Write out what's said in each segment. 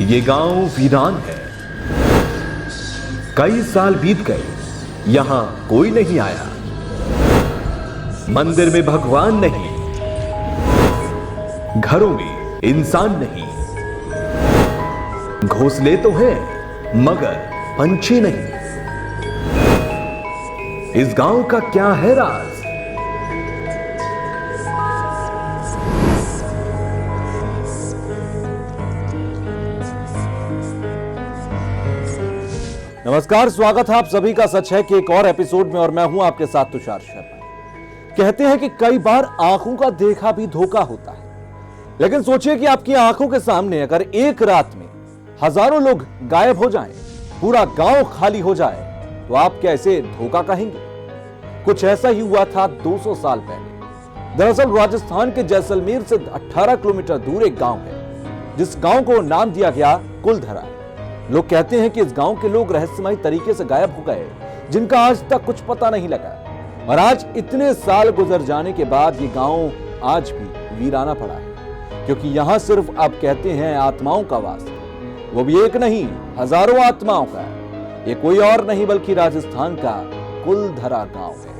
ये गांव वीरान है। कई साल बीत गए, यहां कोई नहीं आया। मंदिर में भगवान नहीं, घरों में इंसान नहीं। घोंसले तो हैं मगर पंछी नहीं। इस गांव का क्या है राज? नमस्कार, स्वागत है आप सभी का सच है कि एक और एपिसोड में, और मैं हूं आपके साथ तुषार शर्मा। कहते हैं कि कई बार आंखों का देखा भी धोखा होता है, लेकिन सोचिए कि आपकी आंखों के सामने अगर एक रात में हजारों लोग गायब हो जाएं, पूरा गांव खाली हो जाए, तो आप क्या इसे धोखा कहेंगे? कुछ ऐसा ही हुआ था 200 साल पहले। दरअसल राजस्थान के जैसलमेर से 18 किलोमीटर दूर एक गांव है, जिस गांव को नाम दिया गया कुलधरा। लोग कहते हैं कि इस गांव के लोग रहस्यमय तरीके से गायब हो गए, जिनका आज तक कुछ पता नहीं लगा। और आज इतने साल गुजर जाने के बाद ये गांव आज भी वीराना पड़ा है, क्योंकि यहां सिर्फ अब कहते हैं आत्माओं का वास है। वो भी एक नहीं, हजारों आत्माओं का। ये कोई और नहीं बल्कि राजस्थान का कुलधरा गांव है।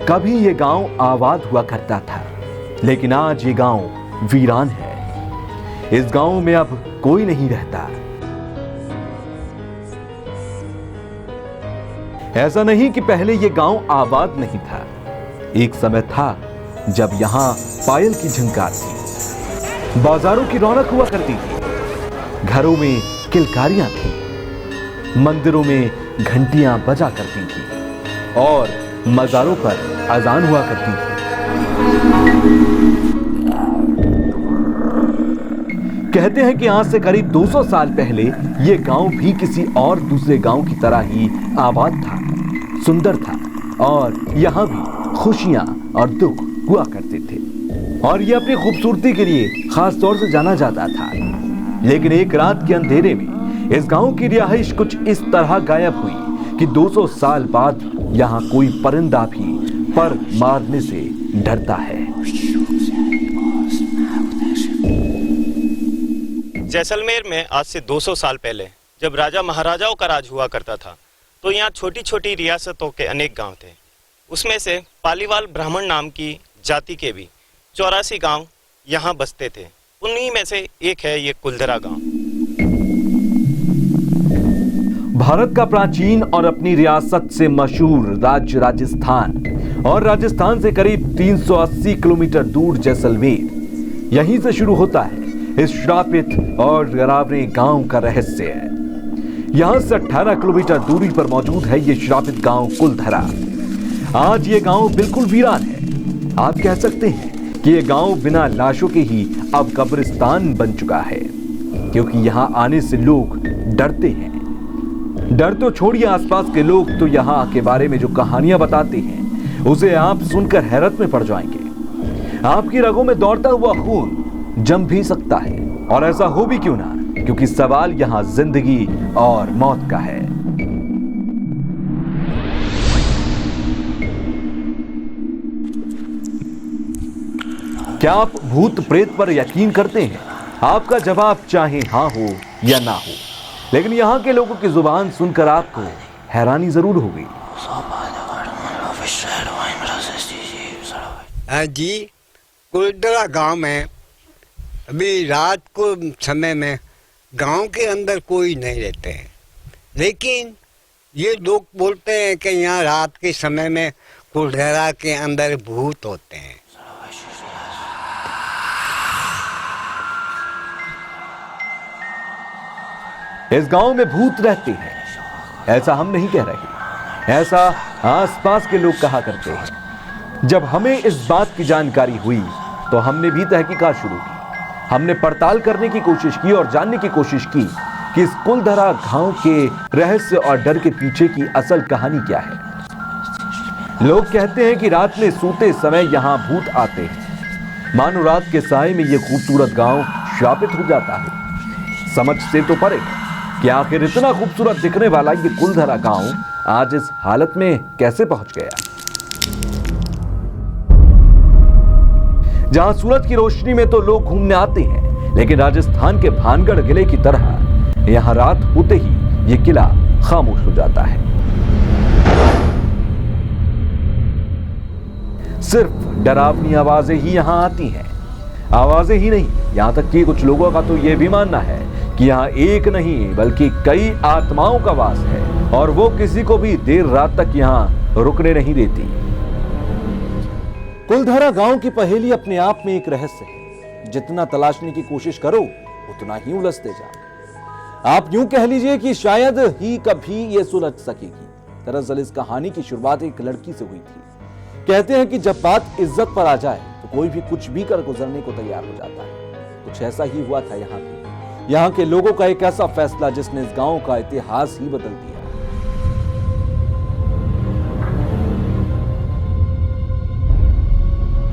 कभी ये गांव आबाद हुआ करता था, लेकिन आज ये गांव वीरान है। इस गांव में अब कोई नहीं रहता। ऐसा नहीं कि पहले ये गांव आबाद नहीं था। एक समय था जब यहां पायल की झंकार थी, बाजारों की रौनक हुआ करती थी, घरों में किलकारियां थी, मंदिरों में घंटियां बजा करती थी और मजारों पर अजान हुआ करती थी। कहते हैं कि आज से करीब 200 साल पहले यह गांव भी किसी और दूसरे गांव की तरह ही आबाद था, सुंदर था, और यहां भी खुशियां और दुख हुआ करते थे। और यह अपनी खूबसूरती के लिए खास तौर से जाना जाता था। लेकिन एक रात के अंधेरे में इस गांव की रिहाइश कुछ इस तरह गायब हुई कि 200 साल बाद यहां कोई परिंदा भी पर मारने से डरता है। जैसलमेर में आज से 200 साल पहले जब राजा महाराजाओं का राज हुआ करता था, तो यहाँ छोटी छोटी रियासतों के अनेक गांव थे। उसमें से पालीवाल ब्राह्मण नाम की जाति के भी 84 गांव यहाँ बसते थे। उन्हीं में से एक है ये कुलधरा गांव। भारत का प्राचीन और अपनी रियासत से मशहूर राज्य राजस्थान, और राजस्थान से करीब 380 किलोमीटर दूर जैसलमेर, यहीं से शुरू होता है इस श्रापित और डरावने गांव का रहस्य है। यहां से 18 किलोमीटर दूरी पर मौजूद है ये श्रापित गांव कुलधरा। आज ये गांव बिल्कुल वीरान है। आप कह सकते हैं कि ये गांव बिना लाशों के ही अब कब्रिस्तान बन चुका है, क्योंकि यहां आने से लोग डरते हैं। डर तो छोड़िए, आसपास के लोग तो यहाँ के बारे में जो कहानियां बताते हैं, उसे आप सुनकर हैरत में पड़ जाएंगे। आपकी रगों में दौड़ता हुआ खून जम भी सकता है, और ऐसा हो भी क्यों ना, क्योंकि सवाल यहां जिंदगी और मौत का है। क्या आप भूत प्रेत पर यकीन करते हैं? आपका जवाब चाहे हां हो या ना हो, लेकिन यहाँ के लोगों की जुबान सुनकर आपको हैरानी जरूर होगी। जी, कुलधरा गांव में अभी रात को समय में गांव के अंदर कोई नहीं रहते हैं, लेकिन ये लोग बोलते हैं कि यहाँ रात के समय में कुलधरा के अंदर भूत होते हैं। इस गांव में भूत रहते हैं, ऐसा हम नहीं कह रहे, ऐसा आसपास के लोग कहा करते हैं। जब हमें इस बात की जानकारी हुई तो हमने भी तहकीकात शुरू की। हमने पड़ताल करने की कोशिश की और जानने की कोशिश की कि इस कुलधरा गांव के रहस्य और डर के पीछे की असल कहानी क्या है। लोग कहते हैं कि रात में सोते समय यहां भूत आते हैं, मानो रात के साए में यह खूबसूरत गांव श्रापित हो जाता है। समझ से तो परे कि आखिर इतना खूबसूरत दिखने वाला ये कुलधरा गांव आज इस हालत में कैसे पहुंच गया। जहां सूरज की रोशनी में तो लोग घूमने आते हैं, लेकिन राजस्थान के भानगढ़ किले की तरह यहां रात होते ही यह किला खामोश हो जाता है। सिर्फ डरावनी आवाजें ही यहां आती हैं। आवाजें ही नहीं, यहां तक कि कुछ लोगों का तो यह भी मानना है कि यहां एक नहीं बल्कि कई आत्माओं का वास है और वो किसी को भी देर रात तक यहां रुकने नहीं देती। कुलधरा गांव की पहेली अपने आप में एक रहस्य है। जितना तलाशने की कोशिश करो उतना ही उलझते जाओ। आप यूं कह लीजिए कि शायद ही कभी यह सुलझ सकेगी। दरअसल इस कहानी की शुरुआत एक लड़की से हुई थी। कहते हैं कि जब बात इज्जत पर आ जाए तो कोई भी कुछ भी कर गुजरने को तैयार हो जाता है। कुछ ऐसा ही हुआ था यहाँ पे। यहाँ के लोगों का एक ऐसा फैसला जिसने इस गांव का इतिहास ही बदल दिया।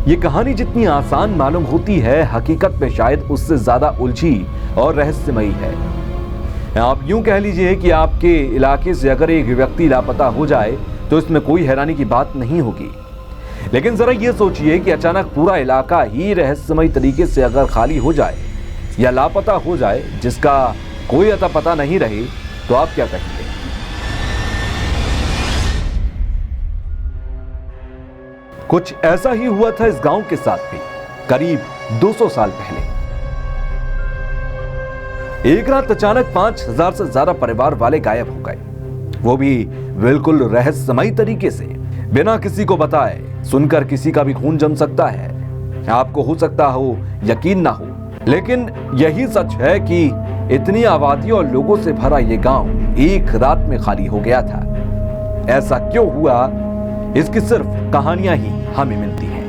ये कहानी जितनी आसान मालूम होती है, हकीकत में शायद उससे ज्यादा उलझी और रहस्यमयी है। आप यूं कह लीजिए कि आपके इलाके से अगर एक व्यक्ति लापता हो जाए तो इसमें कोई हैरानी की बात नहीं होगी, लेकिन जरा यह सोचिए कि अचानक पूरा इलाका ही रहस्यमयी तरीके से अगर खाली हो जाए या लापता हो जाए, जिसका कोई अता पता नहीं रहे, तो आप क्या कहेंगे? कुछ ऐसा ही हुआ था इस गांव के साथ भी, करीब 200 साल पहले। एक रात अचानक 5000 से ज्यादा परिवार वाले गायब हो गए, वो भी बिल्कुल रहस्यमयी तरीके से, बिना किसी को बताए। सुनकर किसी का भी खून जम सकता है। आपको हो सकता हो यकीन ना हो, लेकिन यही सच है कि इतनी आबादी और लोगों से भरा यह गांव एक रात में खाली हो गया था। ऐसा क्यों हुआ, इसकी सिर्फ कहानियां ही हमें मिलती हैं।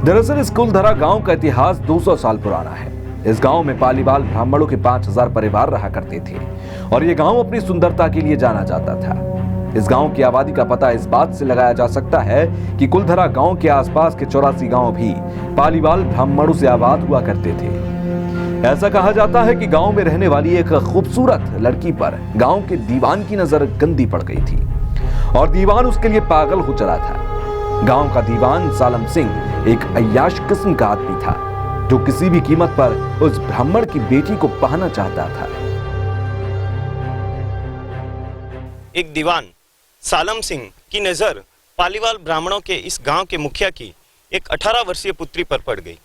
दरअसल इस कुलधरा गांव का इतिहास 200 साल पुराना है। इस गांव में पालीवाल ब्राह्मणों के 5000 परिवार रहा करते थे और यह गांव अपनी सुंदरता के लिए जाना जाता था। इस गांव की आबादी का पता इस बात से लगाया जा सकता है कि कुलधरा गांव के आसपास के 84 गांव भी पालीवाल ब्राह्मणों से आबाद हुआ करते थे। ऐसा कहा जाता है कि गांव में रहने वाली एक खूबसूरत लड़की पर गांव के दीवान की नजर गंदी पड़ गई थी और दीवान उसके लिए पागल हो चला था। गांव का दीवान सालम सिंह एक अय्याश किस्म का आदमी था जो किसी भी कीमत पर उस ब्राह्मण की बेटी को पाना चाहता था। एक दीवान सालम सिंह की नजर पालीवाल ब्राह्मणों के इस गांव के मुखिया की एक 18 वर्षीय पुत्री पर पड़ गई।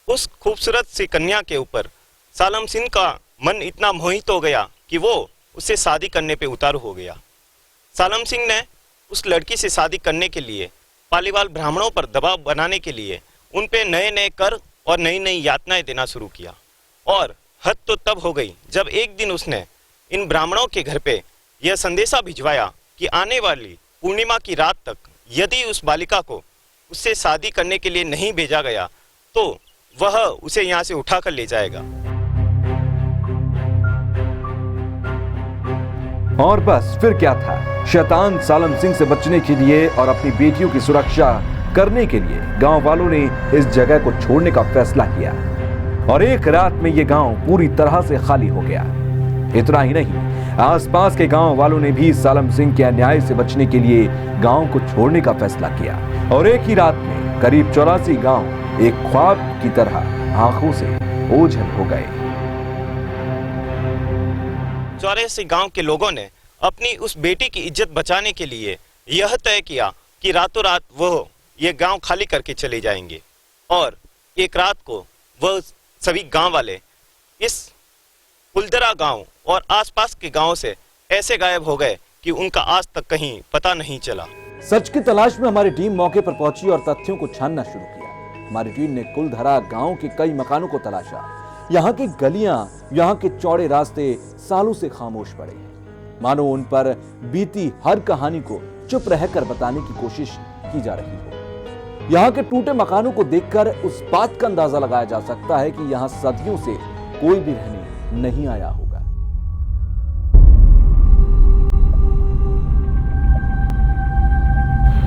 उस खूबसूरत सी कन्या के ऊपर सालम सिंह का मन इतना मोहित हो गया कि वो उससे शादी करने पे उतारू हो गया। सालम सिंह ने उस लड़की से शादी करने के लिए पालीवाल ब्राह्मणों पर दबाव बनाने के लिए उन पे नए नए कर और नई नई यातनाएं देना शुरू किया। और हद तो तब हो गई जब एक दिन उसने इन ब्राह्मणों के घर पे यह संदेशा भिजवाया कि आने वाली पूर्णिमा की रात तक यदि उस बालिका को उससे शादी करने के लिए नहीं भेजा गया तो वह उसे यहाँ से उठाकर ले जाएगा। और बस फिर क्या था, शैतान सालम सिंह से बचने के लिए और अपनी बेटियों की सुरक्षा करने के लिए गांव वालों ने इस जगह को छोड़ने का फैसला किया और एक रात में यह गांव पूरी तरह से खाली हो गया। इतना ही नहीं, आसपास के गांव वालों ने भी सालम सिंह के अन्याय से बचने के लिए गांव को छोड़ने का फैसला किया और एक ही रात में करीब 84 गांव एक ख्वाब की तरह आंखों से ओझल हो गए। 84 गांव के लोगों ने अपनी उस बेटी की इज्जत बचाने के लिए यह तय किया कि रातों रात वह ये गांव खाली करके चले जाएंगे। और एक रात को वह सभी गांव वाले इस कुलधरा गांव और आसपास के गांव से ऐसे गायब हो गए कि उनका आज तक कहीं पता नहीं चला। सच की तलाश में हमारी टीम मौके पर पहुंची और तथ्यों को छानना शुरू किया। हमारी टीम ने कुलधरा गांव के कई मकानों को तलाशा। यहाँ की गलियां, यहाँ के चौड़े रास्ते सालों से खामोश पड़े हैं, मानो उन पर बीती हर कहानी को चुप रहकर बताने की कोशिश की जा रही हो। यहाँ के टूटे मकानों को देखकर उस बात का अंदाजा लगाया जा सकता है कि यहाँ सदियों से कोई भी रहने नहीं आया होगा।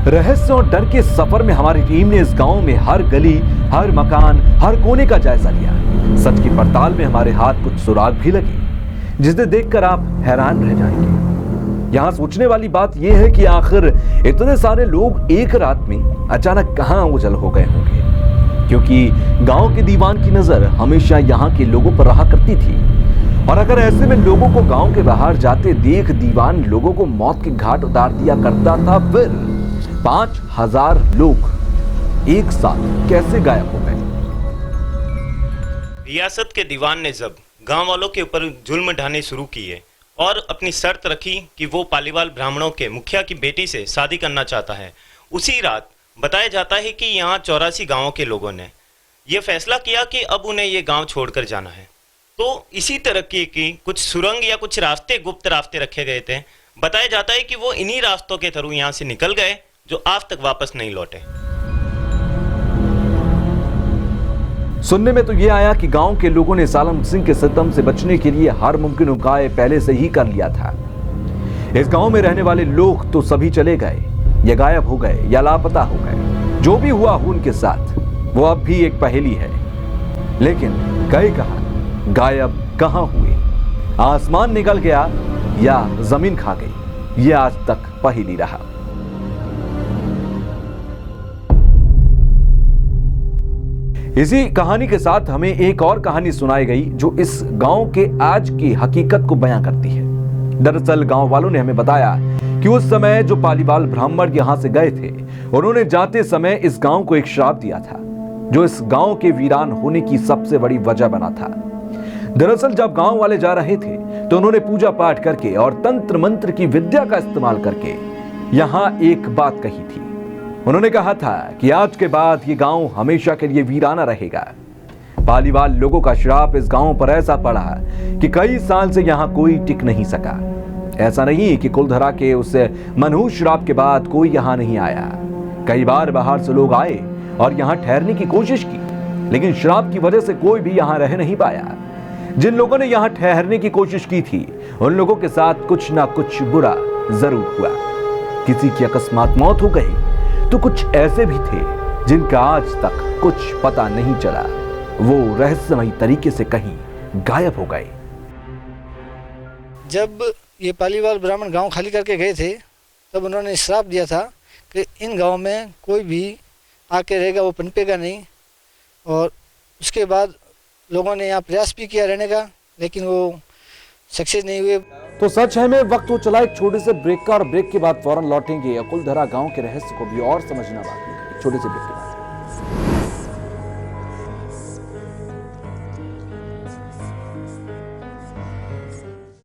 रहस्य और डर के सफर में हमारी टीम ने इस गांव में हर गली, हर मकान, हर कोने का जायजा लिया। सच की पड़ताल में हमारे हाथ कुछ सुराग भी लगे जिसे देखकर आप हैरान रह जाएंगे। यहां सोचने वाली बात यह है कि आखिर इतने सारे लोग एक रात में अचानक कहां ओझल हो गए होंगे। क्योंकि गांव के दीवान की नजर हमेशा यहाँ के लोगों पर रहा करती थी। और अगर ऐसे में लोगों को गांव के बाहर जाते देख दीवान लोगों को मौत के घाट उतार दिया करता था। फिर 5000 लोग एक साथ कैसे गायब हो गए? रियासत के दीवान ने जब गांव वालों के ऊपर जुल्म ढाने शुरू किए और अपनी शर्त रखी कि वो पालीवाल ब्राह्मणों के मुखिया की बेटी से शादी करना चाहता है, उसी रात बताया जाता है कि यहाँ 84 गांवों के लोगों ने यह फैसला किया कि अब उन्हें ये गांव छोड़कर जाना है। तो इसी तरक्की की कुछ सुरंग या कुछ रास्ते, गुप्त रास्ते रखे गए थे। बताया जाता है कि वो इन्हीं रास्तों के थ्रू यहाँ से निकल गए, जो आज तक वापस नहीं लौटे। सुनने में तो यह आया कि गांव के लोगों ने सालम सिंह के सितम से बचने के लिए हर मुमकिन उपाय पहले से ही कर लिया था। इस गांव में रहने वाले लोग तो सभी चले गए, या गायब हो गए, या लापता हो गए। जो भी हुआ हो उनके साथ, वो अब भी एक पहेली है। लेकिन गए कहां, गायब कहां हुए, आसमान निकल गया या जमीन खा गई, ये आज तक पहेली रहा। इसी कहानी के साथ हमें एक और कहानी सुनाई गई जो इस गांव के आज की हकीकत को बयां करती है। दरअसल गांव वालों ने हमें बताया कि उस समय जो पालीवाल ब्राह्मण यहां से गए थे, उन्होंने जाते समय इस गांव को एक श्राप दिया था, जो इस गांव के वीरान होने की सबसे बड़ी वजह बना था। दरअसल जब गांव वाले जा रहे थे तो उन्होंने पूजा पाठ करके और तंत्र मंत्र की विद्या का इस्तेमाल करके यहां एक बात कही थी। उन्होंने कहा था कि आज के बाद ये गांव हमेशा के लिए वीराना रहेगा। पालीवाल लोगों का श्राप इस गांव पर ऐसा पड़ा कि कई साल से यहां कोई टिक नहीं सका। ऐसा नहीं कि कुलधरा के उस मनहूस श्राप के बाद कोई यहां नहीं आया। कई बार बाहर से लोग आए और यहां ठहरने की कोशिश की, लेकिन श्राप की वजह से कोई भी यहां रह नहीं पाया। जिन लोगों ने यहां ठहरने की कोशिश की थी, उन लोगों के साथ कुछ ना कुछ बुरा जरूर हुआ। किसी की अकस्मात मौत हो गई, तो कुछ ऐसे भी थे जिनका आज तक कुछ पता नहीं चला। वो रहस्यमयी तरीके से कहीं गायब हो गए। जब ये पालीवाल ब्राह्मण गांव खाली करके गए थे, तब उन्होंने श्राप दिया था कि इन गांव में कोई भी आके रहेगा वो पनपेगा नहीं। और उसके बाद लोगों ने यहाँ प्रयास भी किया रहने का, लेकिन वो सक्सेस नहीं हुए। तो सच है में वक्त हो चला एक छोटे से ब्रेक का, और ब्रेक के बाद फौरन लौटेंगे कुलधरा गांव के रहस्य को भी और समझना बाकी है। एक छोटे से ब्रेक के बाद।